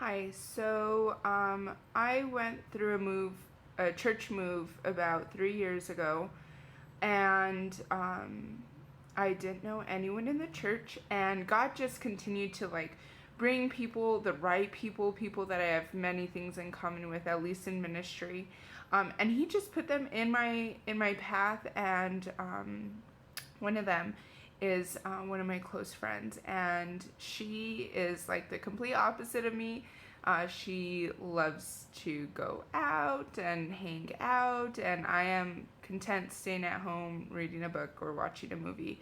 Hi. I went through a church move about 3 years ago, and I didn't know anyone in the church, and God just continued to bring people, the right people that I have many things in common with, at least in ministry, and He just put them in my path, and one of them is one of my close friends, and she is like the complete opposite of me. She loves to go out and hang out, and I am content staying at home reading a book or watching a movie.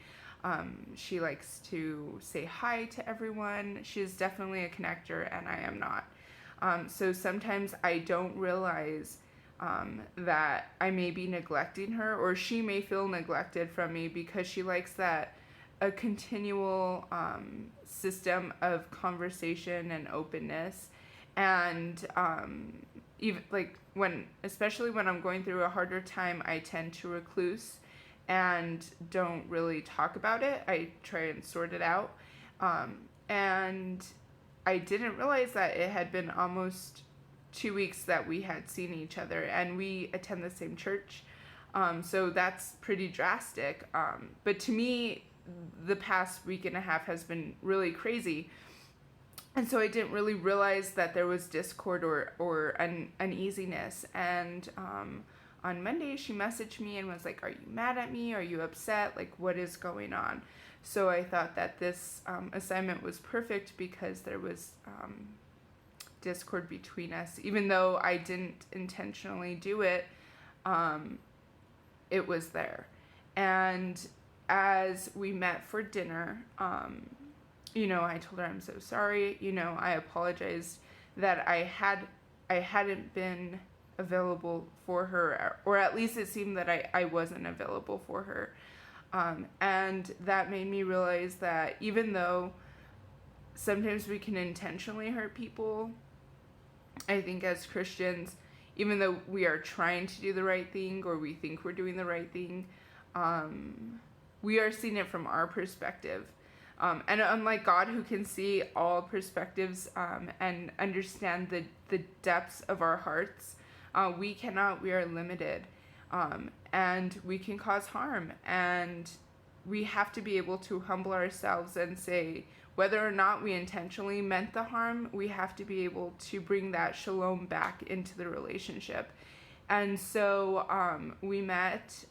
She likes to say hi to everyone. She's definitely a connector, and I am not. So sometimes I don't realize that I may be neglecting her, or she may feel neglected from me because she likes that a continual system of conversation and openness. And even especially when I'm going through a harder time, I tend to recluse and don't really talk about it. I try and sort it out. And I didn't realize that it had been almost 2 weeks that we had seen each other, and we attend the same church. So that's pretty drastic. But to me, the past week and a half has been really crazy. And so I didn't really realize that there was discord or uneasiness. And on Monday, she messaged me and was like, "Are you mad at me? Are you upset? Like, what is going on?" So I thought that this assignment was perfect because there was discord between us. Even though I didn't intentionally do it, it was there. And as we met for dinner, I told her I'm so sorry. I apologized that I hadn't been available for her, or at least it seemed that I wasn't available for her. And that made me realize that even though sometimes we can intentionally hurt people, I think as Christians, even though we are trying to do the right thing, or we think we're doing the right thing, we are seeing it from our perspective. And unlike God, who can see all perspectives and understand the depths of our hearts, we cannot. We are limited. And we can cause harm. And we have to be able to humble ourselves and say, whether or not we intentionally meant the harm, we have to be able to bring that shalom back into the relationship. And so we met.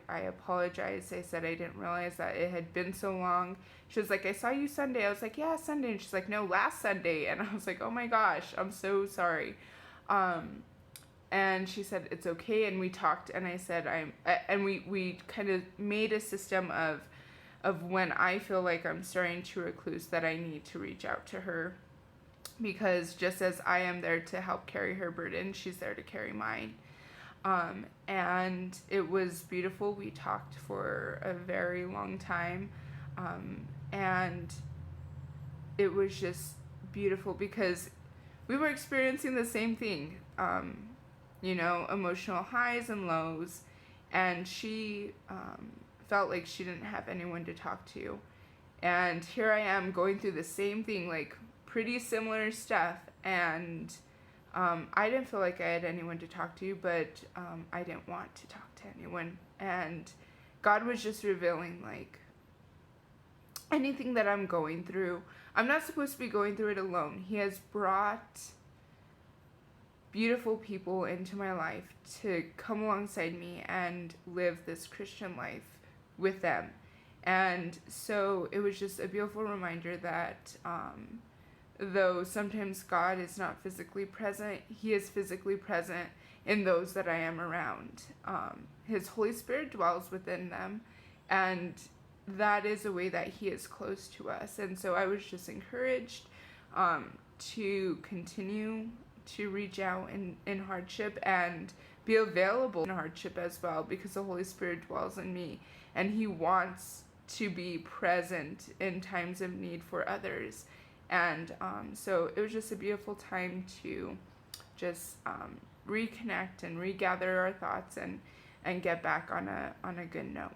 I apologized. I said I didn't realize that it had been so long. She was like, "I saw you Sunday." I was like, "Yeah, Sunday." And she's like, "No, last Sunday." And I was like, "Oh my gosh, I'm so sorry." And she said, "It's okay." And we talked, and I said, we kind of made a system of when I feel like I'm starting to recluse, that I need to reach out to her, because just as I am there to help carry her burden, she's there to carry mine. And it was beautiful. We talked for a very long time. And it was just beautiful because we were experiencing the same thing, emotional highs and lows. And she felt like she didn't have anyone to talk to. And here I am going through the same thing, like pretty similar stuff. And I didn't feel like I had anyone to talk to, but I didn't want to talk to anyone. And God was just revealing, like, anything that I'm going through, I'm not supposed to be going through it alone. He has brought beautiful people into my life to come alongside me and live this Christian life with them. And so it was just a beautiful reminder that though sometimes God is not physically present, He is physically present in those that I am around. His Holy Spirit dwells within them, and that is a way that He is close to us. And so I was just encouraged to continue to reach out in hardship and be available in hardship as well, because the Holy Spirit dwells in me, and He wants to be present in times of need for others. And so it was just a beautiful time to just reconnect and regather our thoughts and get back on a good note.